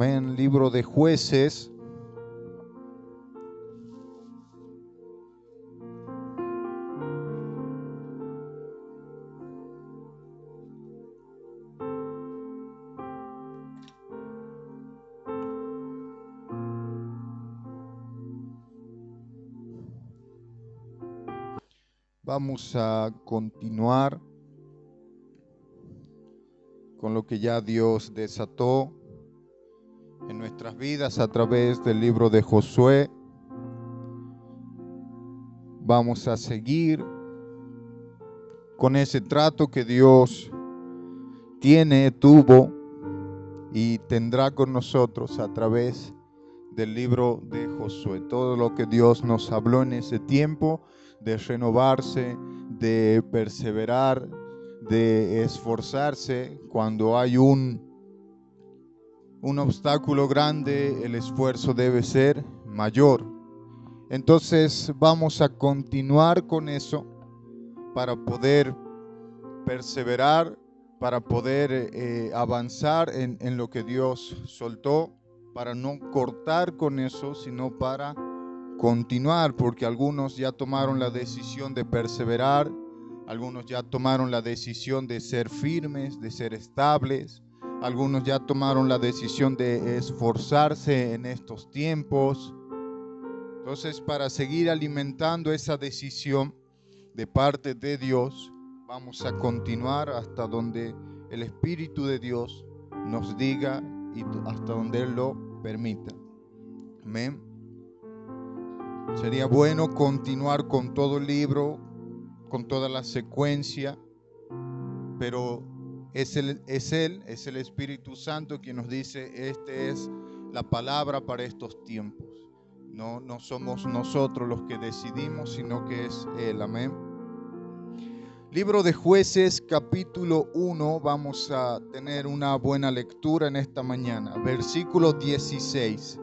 Amén. Libro de Jueces. Vamos a continuar con lo que ya Dios desató en nuestras vidas a través del libro de Josué. Vamos a seguir con ese trato que Dios tuvo y tendrá con nosotros a través del libro de Josué. Todo lo que Dios nos habló en ese tiempo de renovarse, de perseverar, de esforzarse. Cuando hay un obstáculo grande, el esfuerzo debe ser mayor. Entonces vamos a continuar con eso para poder perseverar, para poder avanzar en lo que Dios soltó, para no cortar con eso, sino para continuar, porque algunos ya tomaron la decisión de perseverar, algunos ya tomaron la decisión de ser firmes, de ser estables, algunos ya tomaron la decisión de esforzarse en estos tiempos. Entonces, para seguir alimentando esa decisión de parte de Dios, vamos a continuar hasta donde el Espíritu de Dios nos diga y hasta donde Él lo permita. Amén. Sería bueno continuar con todo el libro, con toda la secuencia, pero es el Espíritu Santo quien nos dice, esta es la palabra para estos tiempos. No somos nosotros los que decidimos, sino que es Él. Amén. Libro de Jueces, capítulo 1, vamos a tener una buena lectura en esta mañana. Versículo 16.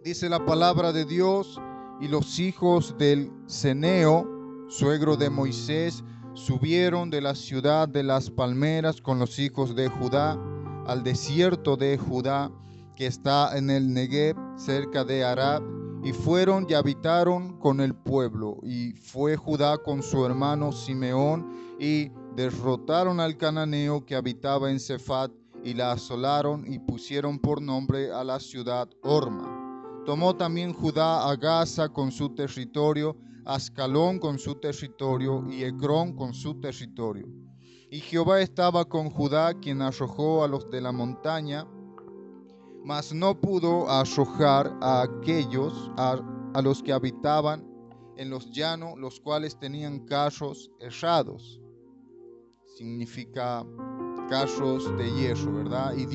Dice la palabra de Dios: y los hijos del Ceneo, suegro de Moisés, subieron de la ciudad de las palmeras con los hijos de Judá al desierto de Judá, que está en el Negev, cerca de Arad, y fueron y habitaron con el pueblo. Y fue Judá con su hermano Simeón, y derrotaron al cananeo que habitaba en Cefat, y la asolaron, y pusieron por nombre a la ciudad Horma. Tomó también Judá a Gaza con su territorio, Ascalón con su territorio, y Ecrón con su territorio. Y Jehová estaba con Judá, quien arrojó a los de la montaña, mas no pudo arrojar a aquellos, a los que habitaban en los llanos, los cuales tenían carros herrados. Significa carros de hierro, ¿verdad? Y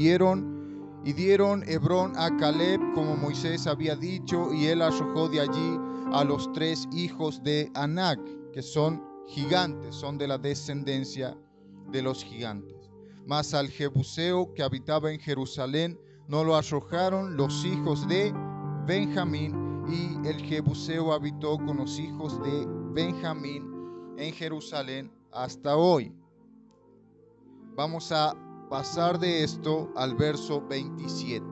dieron Hebrón a Caleb, como Moisés había dicho, y él arrojó de allí a los 3 hijos de Anac, que son gigantes, son de la descendencia de los gigantes. Mas al Jebuseo que habitaba en Jerusalén no lo arrojaron los hijos de Benjamín, y el Jebuseo habitó con los hijos de Benjamín en Jerusalén hasta hoy. Vamos a pasar de esto al verso 27.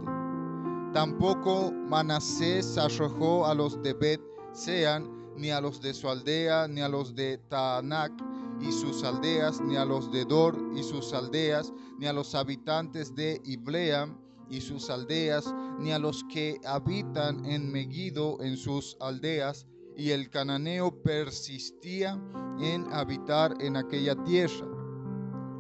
Tampoco Manasés arrojó a los de Bet-Sean, ni a los de su aldea, ni a los de Taanac y sus aldeas, ni a los de Dor y sus aldeas, ni a los habitantes de Ibleam y sus aldeas, ni a los que habitan en Megiddo en sus aldeas. Y el cananeo persistía en habitar en aquella tierra.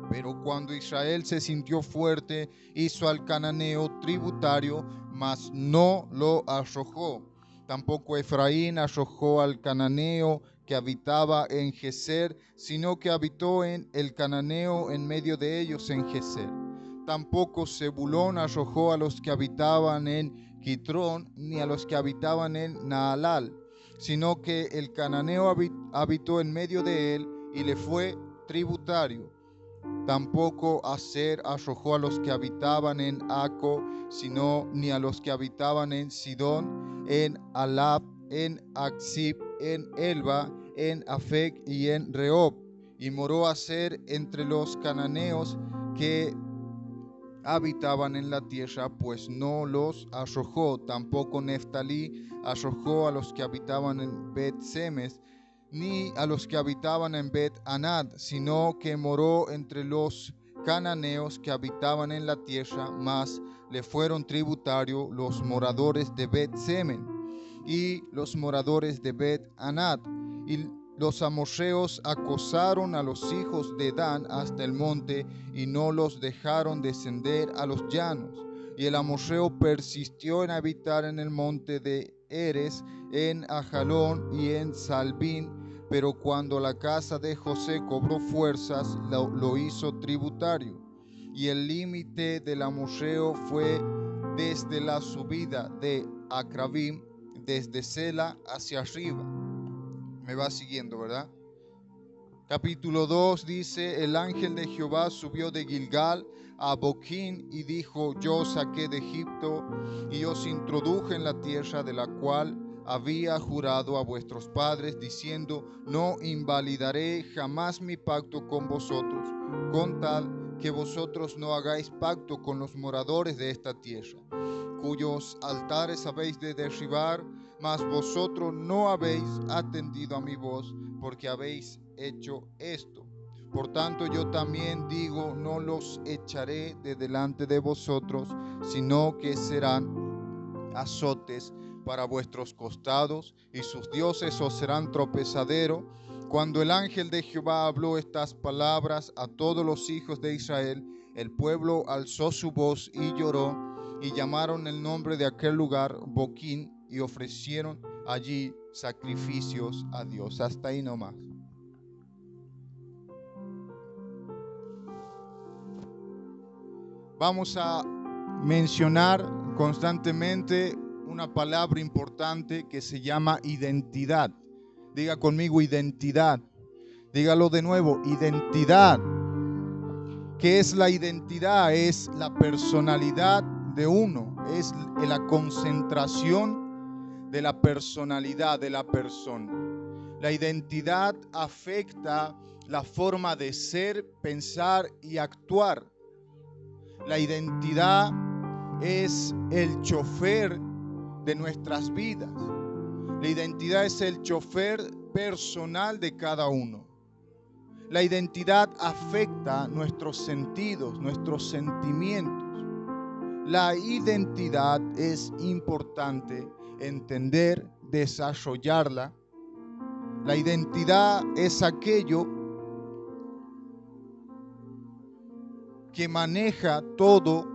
Pero cuando Israel se sintió fuerte, hizo al cananeo tributario, mas no lo arrojó. Tampoco Efraín arrojó al cananeo que habitaba en Geser, sino que habitó en el cananeo en medio de ellos en Geser. Tampoco Zebulón arrojó a los que habitaban en Quitrón, ni a los que habitaban en Naalal, sino que el cananeo habitó en medio de él y le fue tributario. Tampoco Aser arrojó a los que habitaban en Aco, sino ni a los que habitaban en Sidón, en Alab, en Aksib, en Elba, en Afec y en Rehob. Y moró Aser entre los cananeos que habitaban en la tierra, pues no los arrojó. Tampoco Neftalí arrojó a los que habitaban en Bet-Semes, ni a los que habitaban en Bet-Anad, sino que moró entre los cananeos que habitaban en la tierra, mas le fueron tributarios los moradores de Bet-Semen y los moradores de Bet-Anad. Y los amorreos acosaron a los hijos de Dan hasta el monte y no los dejaron descender a los llanos. Y el amorreo persistió en habitar en el monte de Eres, en Ajalón y en Salbín, pero cuando la casa de José cobró fuerzas, lo hizo tributario. Y el límite del amorreo fue desde la subida de Acrabim, desde Sela hacia arriba. Me va siguiendo, ¿verdad? Capítulo 2 dice: el ángel de Jehová subió de Gilgal a Boquín y dijo: yo saqué de Egipto y os introduje en la tierra de la cual había jurado a vuestros padres, diciendo: no invalidaré jamás mi pacto con vosotros, con tal que vosotros no hagáis pacto con los moradores de esta tierra, cuyos altares habéis de derribar, mas vosotros no habéis atendido a mi voz, porque habéis hecho esto. Por tanto, yo también digo: no los echaré de delante de vosotros, sino que serán azotes para vuestros costados, y sus dioses os serán tropezadero. Cuando el ángel de Jehová habló estas palabras a todos los hijos de Israel, el pueblo alzó su voz y lloró, y llamaron el nombre de aquel lugar Boquín, y ofrecieron allí sacrificios a Dios. Hasta ahí nomás. Vamos a mencionar constantemente una palabra importante que se llama identidad. Diga conmigo: identidad. Dígalo de nuevo: identidad. ¿Qué es la identidad? Es la personalidad de uno, es la concentración de la personalidad de la persona. La identidad afecta la forma de ser, pensar y actuar. La identidad es el chofer de nuestras vidas. La identidad es el chofer personal de cada uno. La identidad afecta nuestros sentidos, nuestros sentimientos. La identidad es importante entender, desarrollarla. La identidad es aquello que maneja todo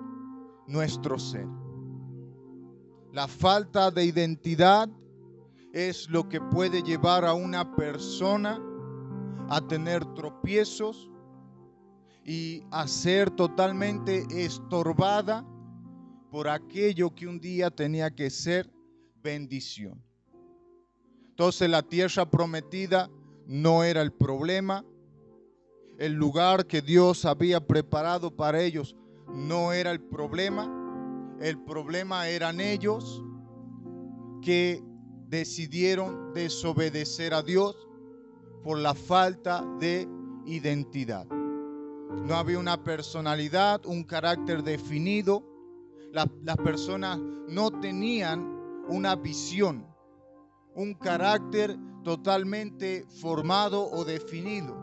nuestro ser. La falta de identidad es lo que puede llevar a una persona a tener tropiezos y a ser totalmente estorbada por aquello que un día tenía que ser bendición. Entonces la tierra prometida no era el problema. El lugar que Dios había preparado para ellos no era el problema. El problema eran ellos que decidieron desobedecer a Dios por la falta de identidad. No había una personalidad, un carácter definido. Las personas no tenían una visión, un carácter totalmente formado o definido.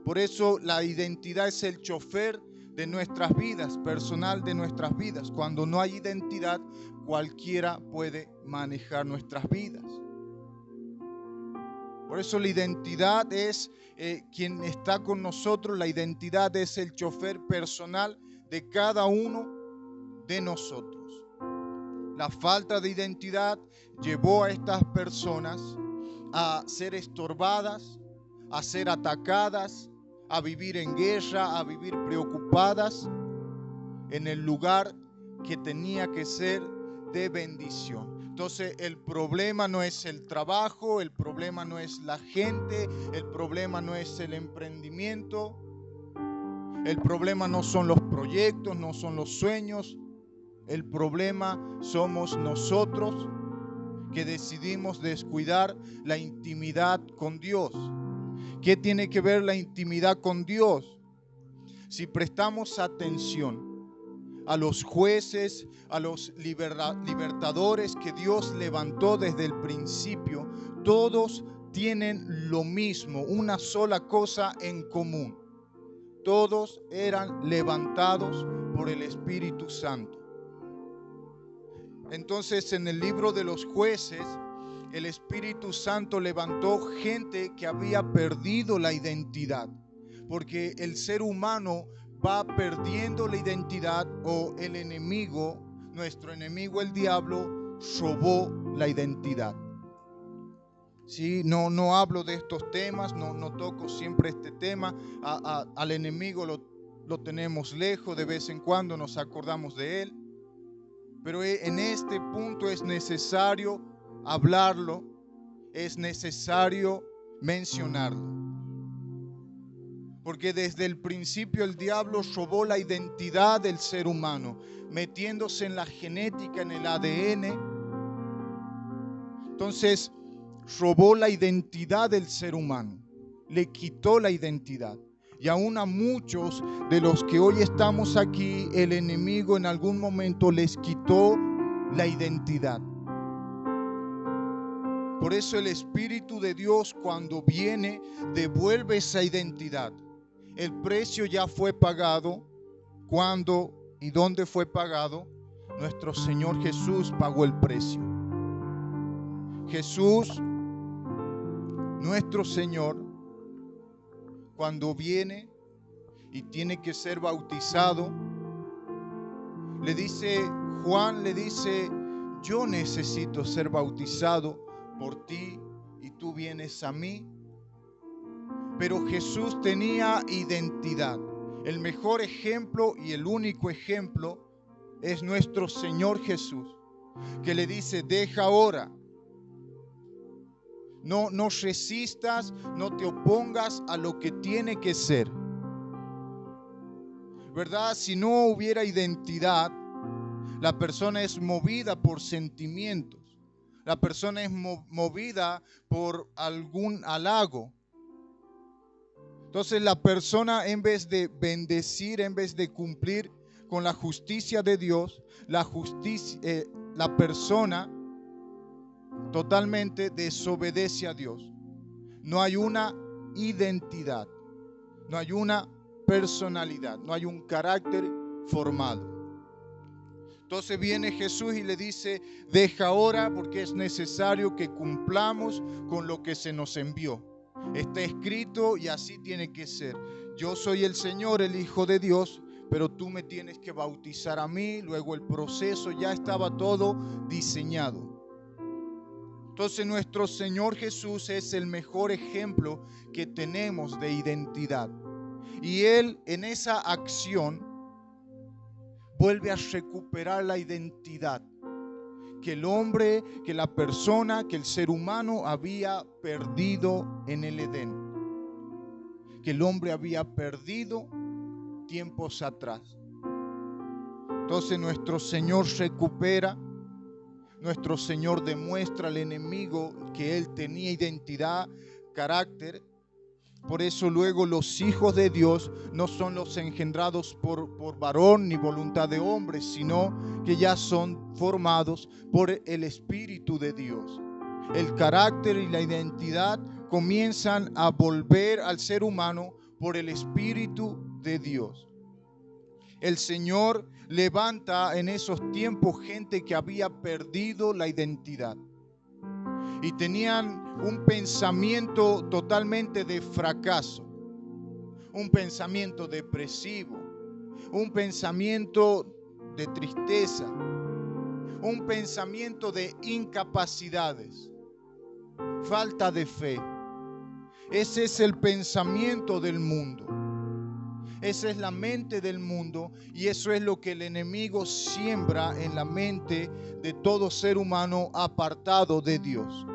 Por eso la identidad es el chofer de nuestras vidas, personal de nuestras vidas. Cuando no hay identidad, cualquiera puede manejar nuestras vidas. Por eso la identidad es quien está con nosotros. La identidad es el chofer personal de cada uno de nosotros. La falta de identidad llevó a estas personas a ser estorbadas, a ser atacadas, a vivir en guerra, a vivir preocupadas en el lugar que tenía que ser de bendición. Entonces el problema no es el trabajo, el problema no es la gente, el problema no es el emprendimiento, el problema no son los proyectos, no son los sueños. El problema somos nosotros, que decidimos descuidar la intimidad con Dios. ¿Qué tiene que ver la intimidad con Dios? Si prestamos atención, a los jueces, a los libertadores que Dios levantó desde el principio, todos tienen lo mismo, una sola cosa en común. Todos eran levantados por el Espíritu Santo. Entonces, en el libro de los jueces, el Espíritu Santo levantó gente que había perdido la identidad, porque el ser humano va perdiendo la identidad, o el enemigo, nuestro enemigo el diablo, robó la identidad. Sí, no hablo de estos temas, no toco siempre este tema. Al enemigo lo tenemos lejos, de vez en cuando nos acordamos de él. Pero en este punto es necesario hablarlo, es necesario mencionarlo. Porque desde el principio el diablo robó la identidad del ser humano, metiéndose en la genética, en el ADN. Entonces, robó la identidad del ser humano, le quitó la identidad. Y aún a muchos de los que hoy estamos aquí, el enemigo en algún momento les quitó la identidad. Por eso el Espíritu de Dios, cuando viene, devuelve esa identidad. El precio ya fue pagado. ¿Cuándo y dónde fue pagado? Nuestro Señor Jesús pagó el precio. Jesús, nuestro Señor, cuando viene y tiene que ser bautizado, le dice, Juan le dice, yo necesito ser bautizado por ti y tú vienes a mí. Pero Jesús tenía identidad. El mejor ejemplo y el único ejemplo es nuestro Señor Jesús, que le dice, deja ahora. No resistas, no te opongas a lo que tiene que ser. ¿Verdad? Si no hubiera identidad, la persona es movida por sentimientos. La persona es movida por algún halago. Entonces la persona, en vez de bendecir, en vez de cumplir con la justicia de Dios, la persona totalmente desobedece a Dios. No hay una identidad, no hay una personalidad, no hay un carácter formado. Entonces viene Jesús y le dice, deja ahora, porque es necesario que cumplamos con lo que se nos envió. Está escrito y así tiene que ser. Yo soy el Señor, el Hijo de Dios, pero tú me tienes que bautizar a mí. Luego el proceso ya estaba todo diseñado. Entonces nuestro Señor Jesús es el mejor ejemplo que tenemos de identidad. Y Él en esa acción vuelve a recuperar la identidad que el hombre, que la persona, que el ser humano había perdido en el Edén. Que el hombre había perdido tiempos atrás. Entonces nuestro Señor recupera, nuestro Señor demuestra al enemigo que Él tenía identidad, carácter. Por eso luego los hijos de Dios no son los engendrados por varón ni voluntad de hombre, sino que ya son formados por el Espíritu de Dios. El carácter y la identidad comienzan a volver al ser humano por el Espíritu de Dios. El Señor levanta en esos tiempos gente que había perdido la identidad y tenían un pensamiento totalmente de fracaso, un pensamiento depresivo, un pensamiento de tristeza, un pensamiento de incapacidades, falta de fe. Ese es el pensamiento del mundo. Esa es la mente del mundo y eso es lo que el enemigo siembra en la mente de todo ser humano apartado de Dios.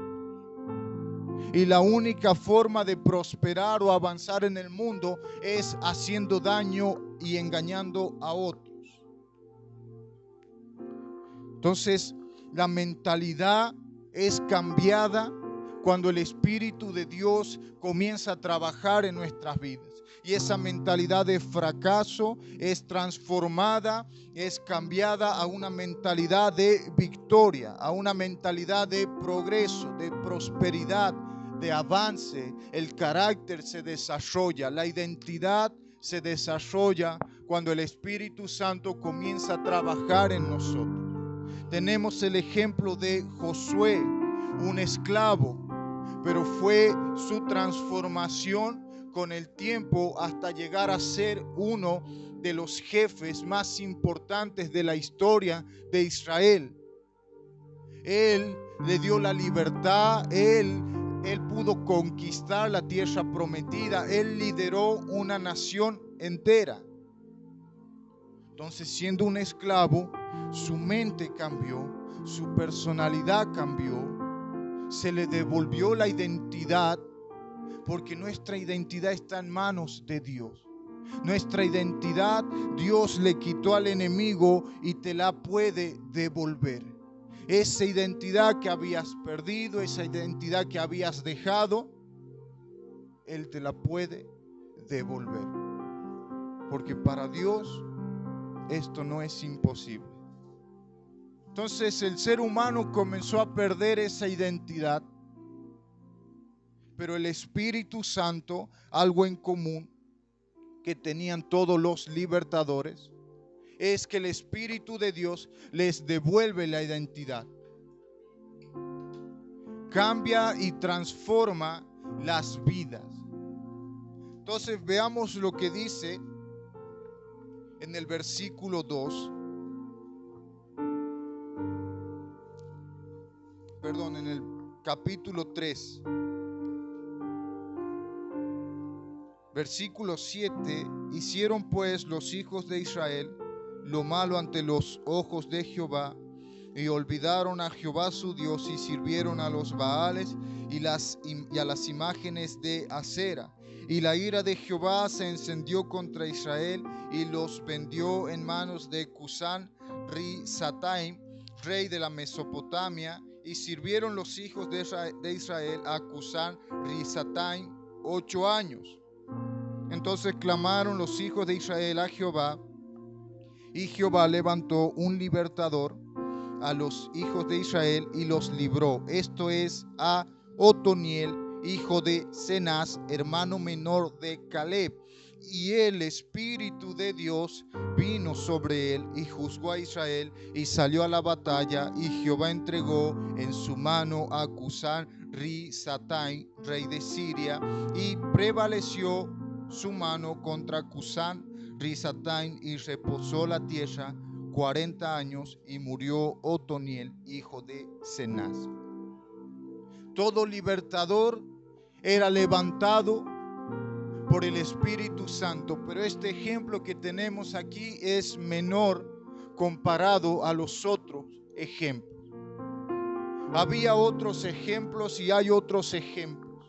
Y la única forma de prosperar o avanzar en el mundo es haciendo daño y engañando a otros. Entonces, la mentalidad es cambiada cuando el Espíritu de Dios comienza a trabajar en nuestras vidas. Y esa mentalidad de fracaso es transformada, es cambiada a una mentalidad de victoria, a una mentalidad de progreso, de prosperidad, de avance. El carácter se desarrolla, la identidad se desarrolla cuando el Espíritu Santo comienza a trabajar en nosotros. Tenemos el ejemplo de Josué, un esclavo, pero fue su transformación con el tiempo hasta llegar a ser uno de los jefes más importantes de la historia de Israel. Él le dio la libertad, él pudo conquistar la tierra prometida, él lideró una nación entera. Entonces, siendo un esclavo, su mente cambió, su personalidad cambió, se le devolvió la identidad, porque nuestra identidad está en manos de Dios. Nuestra identidad Dios le quitó al enemigo y te la puede devolver. Esa identidad que habías perdido, esa identidad que habías dejado, Él te la puede devolver. Porque para Dios esto no es imposible. Entonces el ser humano comenzó a perder esa identidad. Pero el Espíritu Santo, algo en común que tenían todos los libertadores, es que el Espíritu de Dios les devuelve la identidad. Cambia y transforma las vidas. Entonces veamos lo que dice en el versículo 2. Perdón, en el capítulo 3. Versículo 7, hicieron pues los hijos de Israel lo malo ante los ojos de Jehová, y olvidaron a Jehová su Dios, y sirvieron a los Baales y a las imágenes de Acera. Y la ira de Jehová se encendió contra Israel, y los vendió en manos de Cusán Risataim, rey de la Mesopotamia, y sirvieron los hijos de Israel a Cusán Risataim 8 años. Entonces clamaron los hijos de Israel a Jehová, y Jehová levantó un libertador a los hijos de Israel y los libró. Esto es a Otoniel, hijo de Cenaz, hermano menor de Caleb. Y el Espíritu de Dios vino sobre él y juzgó a Israel y salió a la batalla, y Jehová entregó en su mano a Cusán Risataim, rey de Siria, y prevaleció su mano contra Cusán Risataim, y reposó la tierra 40 años, y murió Otoniel, hijo de Cenaz. Todo libertador era levantado por el Espíritu Santo, pero este ejemplo que tenemos aquí es menor comparado a los otros ejemplos. Había otros ejemplos y hay otros ejemplos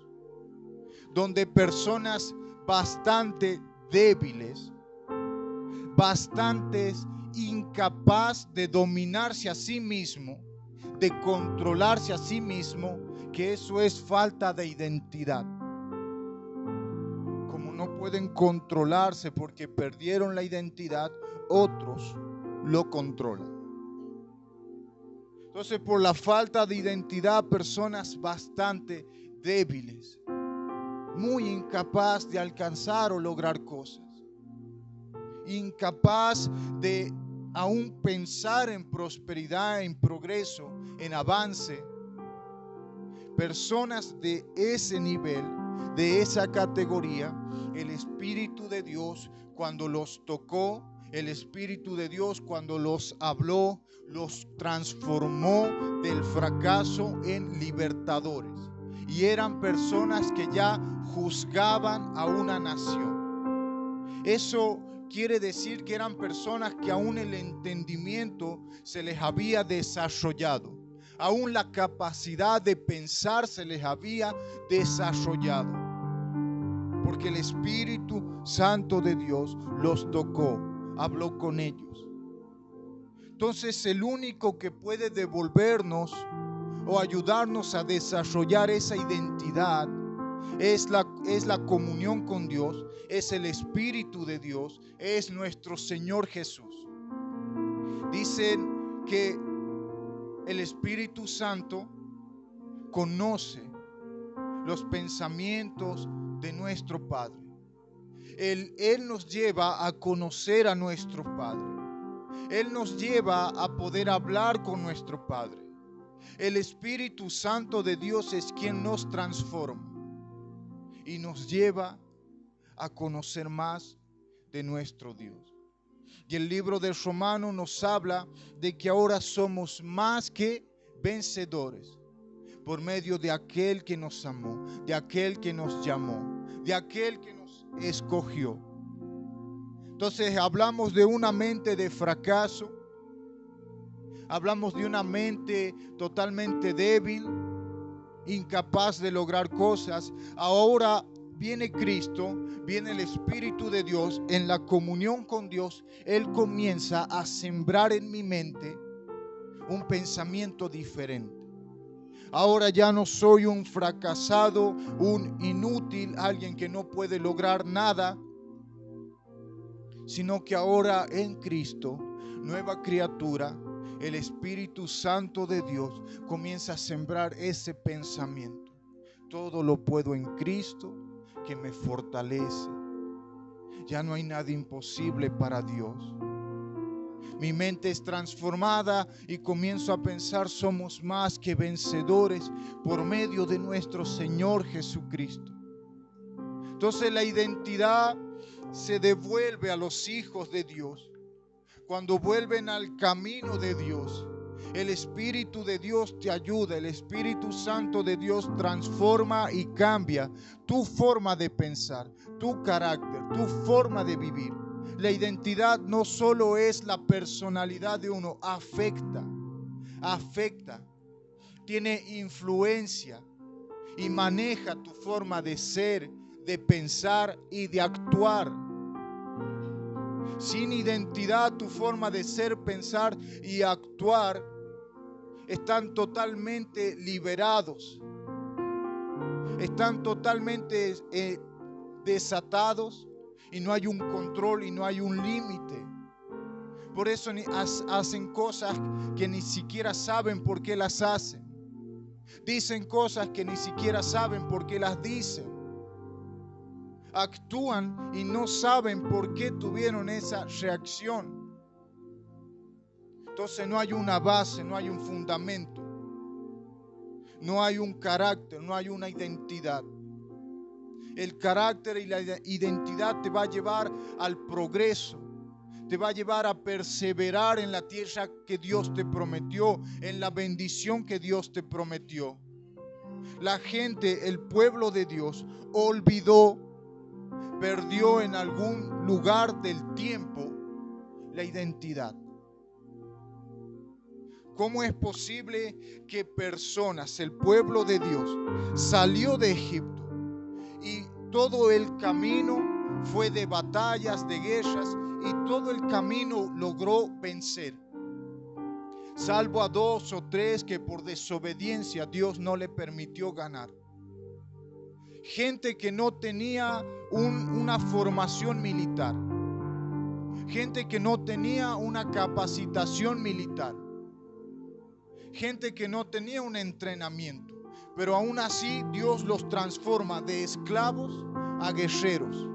donde personas bastante débiles, bastantes incapaz de dominarse a sí mismo, de controlarse a sí mismo, que eso es falta de identidad. Como no pueden controlarse porque perdieron la identidad, otros lo controlan. Entonces, por la falta de identidad, personas bastante débiles, muy incapaz de alcanzar o lograr cosas, incapaz de aún pensar en prosperidad, en progreso, en avance. Personas de ese nivel, de esa categoría, el Espíritu de Dios cuando los tocó, el Espíritu de Dios cuando los habló, los transformó del fracaso en libertadores. Y eran personas que ya juzgaban a una nación. Eso quiere decir que eran personas que aún el entendimiento se les había desarrollado, aún la capacidad de pensar se les había desarrollado, porque el Espíritu Santo de Dios los tocó, habló con ellos. Entonces el único que puede devolvernos o ayudarnos a desarrollar esa identidad es la comunión con Dios, es el Espíritu de Dios, es nuestro Señor Jesús. Dicen que el Espíritu Santo conoce los pensamientos de nuestro Padre. Él nos lleva a conocer a nuestro Padre. Él nos lleva a poder hablar con nuestro Padre. El Espíritu Santo de Dios es quien nos transforma y nos lleva a conocer más de nuestro Dios. Y el libro de Romanos nos habla de que ahora somos más que vencedores por medio de aquel que nos amó, de aquel que nos llamó, de aquel que nos escogió. Entonces hablamos de una mente de fracaso, hablamos de una mente totalmente débil, incapaz de lograr cosas. Ahora viene Cristo, viene el Espíritu de Dios, en la comunión con Dios, Él comienza a sembrar en mi mente un pensamiento diferente. Ahora ya no soy un fracasado, un inútil, alguien que no puede lograr nada, sino que ahora en Cristo, nueva criatura, el Espíritu Santo de Dios comienza a sembrar ese pensamiento. Todo lo puedo en Cristo que me fortalece. Ya no hay nada imposible para Dios. Mi mente es transformada y comienzo a pensar: somos más que vencedores por medio de nuestro Señor Jesucristo. Entonces la identidad se devuelve a los hijos de Dios cuando vuelven al camino de Dios. El Espíritu de Dios te ayuda, el Espíritu Santo de Dios transforma y cambia tu forma de pensar, tu carácter, tu forma de vivir. La identidad no solo es la personalidad de uno, afecta, tiene influencia y maneja tu forma de ser, de pensar y de actuar. Sin identidad, tu forma de ser, pensar y actuar están totalmente liberados, están totalmente desatados y no hay un control y no hay un límite. Por eso hacen cosas que ni siquiera saben por qué las hacen. Dicen cosas que ni siquiera saben por qué las dicen. Actúan y no saben por qué tuvieron esa reacción. Entonces no hay una base, no hay un fundamento, no hay un carácter, no hay una identidad. El carácter y la identidad te va a llevar al progreso, te va a llevar a perseverar en la tierra que Dios te prometió, en la bendición que Dios te prometió. La gente, el pueblo de Dios, olvidó, perdió en algún lugar del tiempo la identidad. ¿Cómo es posible que personas, el pueblo de Dios, salió de Egipto y todo el camino fue de batallas, de guerras, y todo el camino logró vencer? Salvo a 2 o 3 que por desobediencia Dios no le permitió ganar. Gente que no tenía una formación militar, gente que no tenía una capacitación militar, gente que no tenía un entrenamiento, pero aún así Dios los transforma de esclavos a guerreros.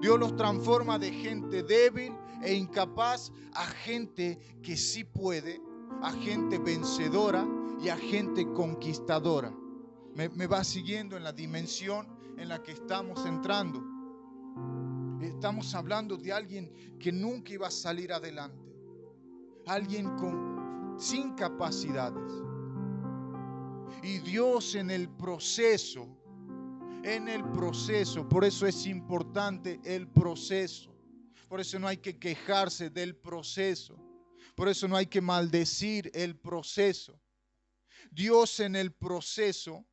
Dios los transforma de gente débil e incapaz a gente que sí puede, a gente vencedora y a gente conquistadora. Me va siguiendo en la dimensión en la que estamos entrando. Estamos hablando de alguien que nunca iba a salir adelante, alguien sin capacidades. Y Dios en el proceso, por eso es importante el proceso. Por eso no hay que quejarse del proceso. Por eso no hay que maldecir el proceso. Dios en el proceso,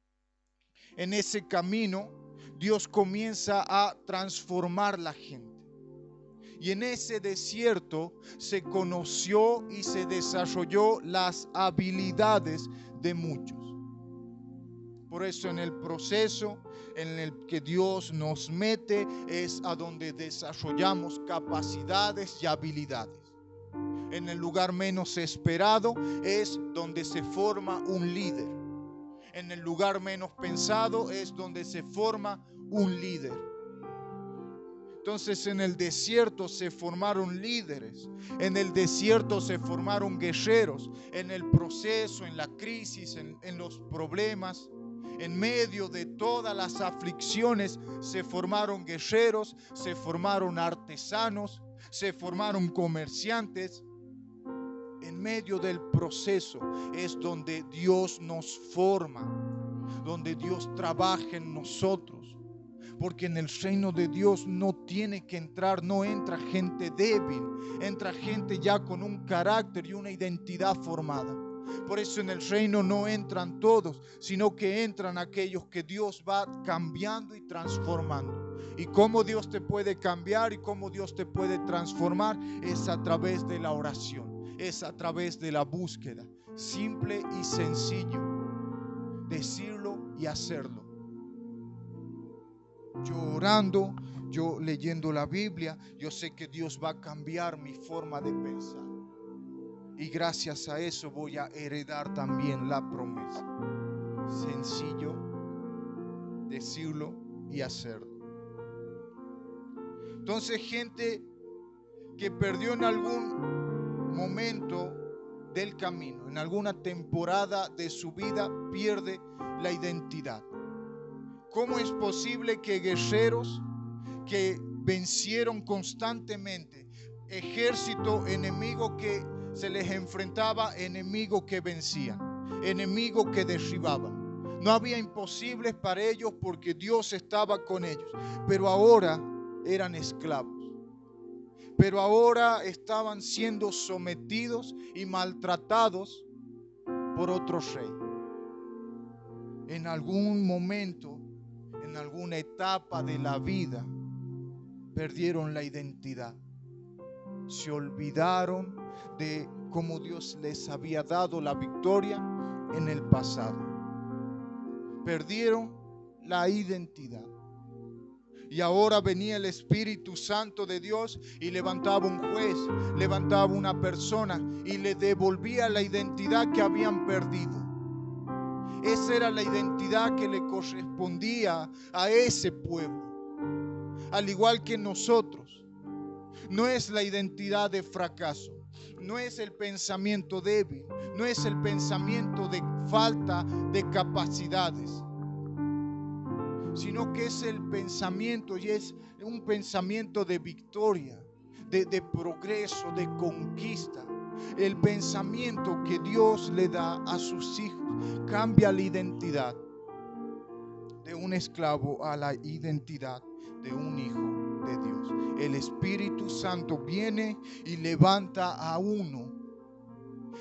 en ese camino, Dios comienza a transformar la gente. Y en ese desierto se conoció y se desarrolló las habilidades de muchos. Por eso en el proceso en el que Dios nos mete es a donde desarrollamos capacidades y habilidades. En el lugar menos esperado es donde se forma un líder. En el lugar menos pensado es donde se forma un líder. Entonces en el desierto se formaron líderes, en el desierto se formaron guerreros, en el proceso, en la crisis, en los problemas, en medio de todas las aflicciones se formaron guerreros, se formaron artesanos, se formaron comerciantes. En medio del proceso es donde Dios nos forma, donde Dios trabaja en nosotros. Porque en el reino de Dios no tiene que entrar, no entra gente débil, entra gente ya con un carácter y una identidad formada. Por eso en el reino no entran todos, sino que entran aquellos que Dios va cambiando y transformando. Y cómo Dios te puede cambiar y cómo Dios te puede transformar es a través de la oración, es a través de la búsqueda. Simple y sencillo, decirlo y hacerlo. Yo orando, yo leyendo la Biblia, yo sé que Dios va a cambiar mi forma de pensar. Y gracias a eso voy a heredar también la promesa. Sencillo, decirlo y hacerlo. Entonces, gente que perdió en algún momento del camino, en alguna temporada de su vida, pierde la identidad. ¿Cómo es posible que guerreros que vencieron constantemente, ejército enemigo que se les enfrentaba, enemigo que vencían, enemigo que derribaban, no había imposibles para ellos porque Dios estaba con ellos, pero ahora eran esclavos, pero ahora estaban siendo sometidos y maltratados por otro rey? En algún momento, en alguna etapa de la vida, perdieron la identidad. Se olvidaron de cómo Dios les había dado la victoria en el pasado. Perdieron la identidad. Y ahora venía el Espíritu Santo de Dios y levantaba un juez, levantaba una persona y le devolvía la identidad que habían perdido. Esa era la identidad que le correspondía a ese pueblo. Al igual que nosotros, no es la identidad de fracaso, no es el pensamiento débil, no es el pensamiento de falta de capacidades, sino que es el pensamiento y es un pensamiento de victoria, de progreso, de conquista. El pensamiento que Dios le da a sus hijos cambia la identidad de un esclavo a la identidad de un hijo de Dios. El Espíritu Santo viene y levanta a uno.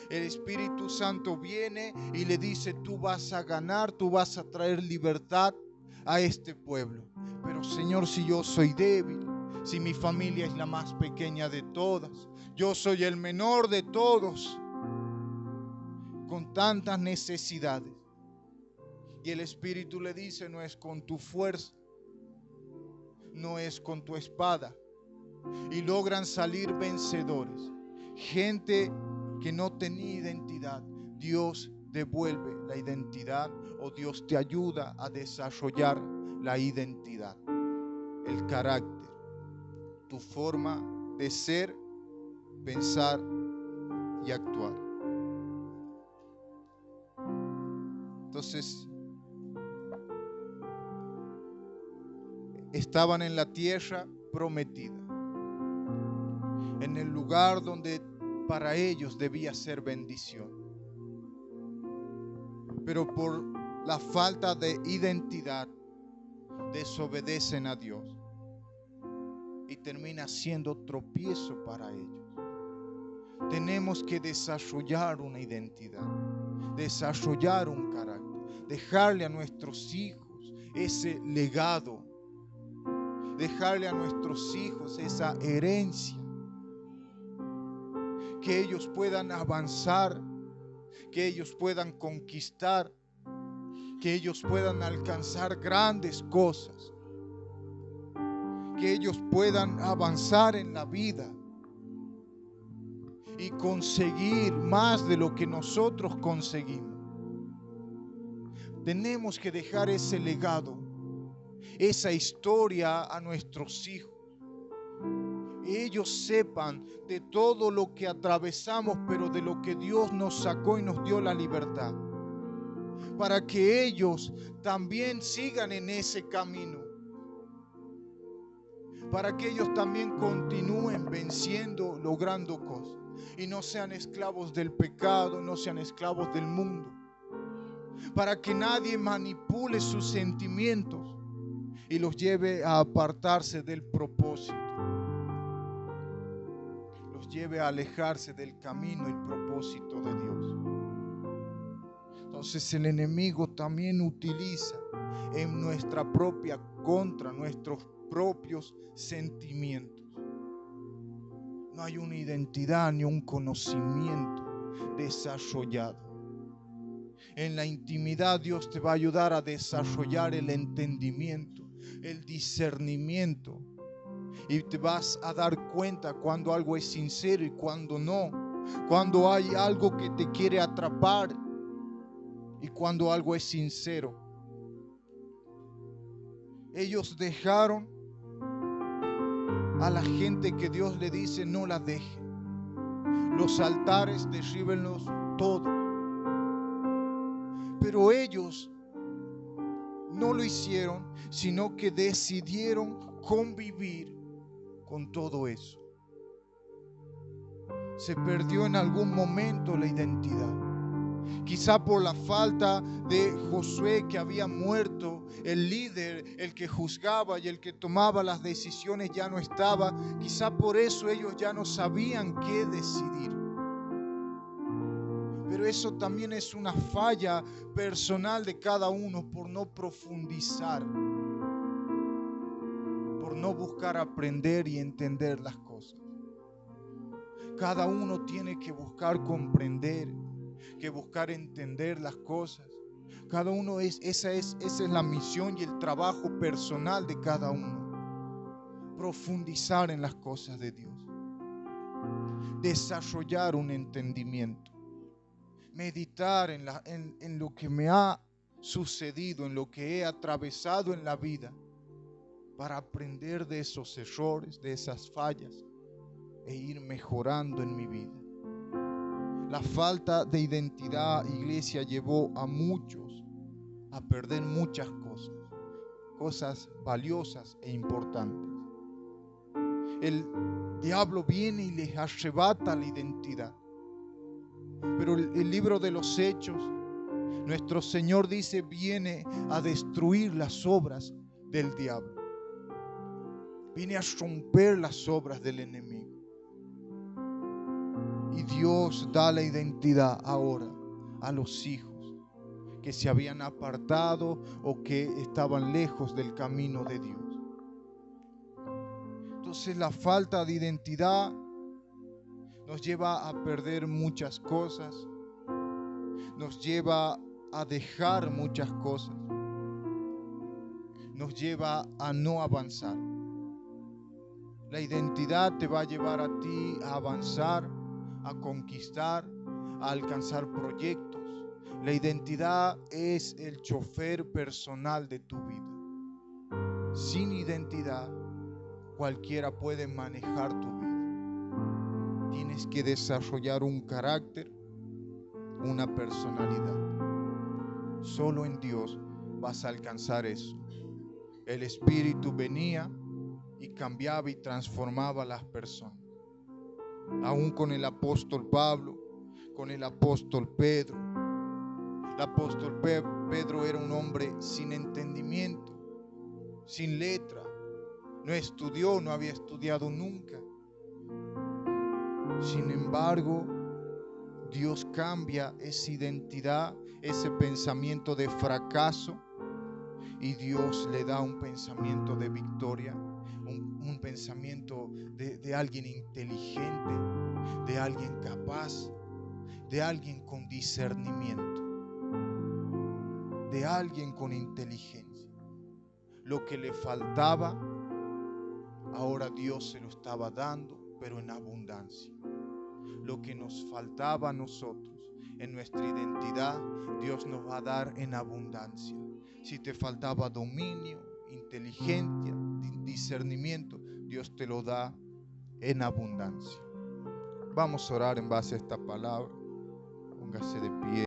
El Espíritu Santo viene y le dice: tú vas a ganar, tú vas a traer libertad a este pueblo. Pero Señor, si yo soy débil, si mi familia es la más pequeña de todas, yo soy el menor de todos, con tantas necesidades. Y el Espíritu le dice: no es con tu fuerza, no es con tu espada. Y logran salir vencedores. Gente que no tenía identidad, Dios devuelve la identidad, o Dios te ayuda a desarrollar la identidad, el carácter, tu forma de ser, pensar y actuar. Entonces, estaban en la tierra prometida, en el lugar donde para ellos debía ser bendición. Pero por la falta de identidad desobedecen a Dios y termina siendo tropiezo para ellos. Tenemos que desarrollar una identidad, desarrollar un carácter, dejarle a nuestros hijos ese legado, dejarle a nuestros hijos esa herencia, que ellos puedan avanzar, que ellos puedan conquistar, que ellos puedan alcanzar grandes cosas, que ellos puedan avanzar en la vida y conseguir más de lo que nosotros conseguimos. Tenemos que dejar ese legado, esa historia a nuestros hijos. Ellos sepan de todo lo que atravesamos, pero de lo que Dios nos sacó y nos dio la libertad, para que ellos también sigan en ese camino, para que ellos también continúen venciendo, logrando cosas, y no sean esclavos del pecado, no sean esclavos del mundo, para que nadie manipule sus sentimientos y los lleve a apartarse del propósito, los lleve a alejarse del camino y propósito de Dios. Entonces el enemigo también utiliza en nuestra propia contra nuestros propios sentimientos. No hay una identidad ni un conocimiento desarrollado. En la intimidad Dios te va a ayudar a desarrollar el entendimiento, el discernimiento, y te vas a dar cuenta cuando algo es sincero y cuando no, cuando hay algo que te quiere atrapar y cuando algo es sincero. Ellos dejaron a la gente que Dios le dice no la dejen. Los altares derríbenlos todos. Pero ellos no lo hicieron, sino que decidieron convivir con todo eso. Se perdió en algún momento la identidad. Quizá por la falta de Josué, que había muerto, el líder, el que juzgaba y el que tomaba las decisiones ya no estaba. Quizá por eso ellos ya no sabían qué decidir. Pero eso también es una falla personal de cada uno por no profundizar, por no buscar aprender y entender las cosas. Cada uno tiene que buscar comprender, que buscar entender las cosas. Cada uno esa es la misión y el trabajo personal de cada uno. Profundizar en las cosas de Dios. Desarrollar un entendimiento. Meditar en lo que me ha sucedido, en lo que he atravesado en la vida, para aprender de esos errores, de esas fallas, e ir mejorando en mi vida. La falta de identidad, iglesia, llevó a muchos a perder muchas cosas valiosas e importantes. El diablo viene y les arrebata la identidad. Pero el libro de los Hechos, nuestro Señor dice, viene a destruir las obras del diablo. Viene a romper las obras del enemigo. Y Dios da la identidad ahora a los hijos que se habían apartado o que estaban lejos del camino de Dios. Entonces la falta de identidad nos lleva a perder muchas cosas, nos lleva a dejar muchas cosas, nos lleva a no avanzar. La identidad te va a llevar a ti a avanzar, a conquistar, a alcanzar proyectos. La identidad es el chofer personal de tu vida. Sin identidad, cualquiera puede manejar tu vida. Tienes que desarrollar un carácter, una personalidad. Solo en Dios vas a alcanzar eso. El Espíritu venía y cambiaba y transformaba a las personas. Aún con el apóstol Pablo, con el apóstol Pedro. El apóstol Pedro era un hombre sin entendimiento, sin letra. No estudió, no había estudiado nunca. Sin embargo, Dios cambia esa identidad, ese pensamiento de fracaso, y Dios le da un pensamiento de victoria, un pensamiento de alguien inteligente, de alguien capaz, de alguien con discernimiento, de alguien con inteligencia. Lo que le faltaba, ahora Dios se lo estaba dando, pero en abundancia. Lo que nos faltaba a nosotros, en nuestra identidad, Dios nos va a dar en abundancia. Si te faltaba dominio, inteligencia, discernimiento, Dios te lo da en abundancia. Vamos a orar en base a esta palabra. Póngase de pie.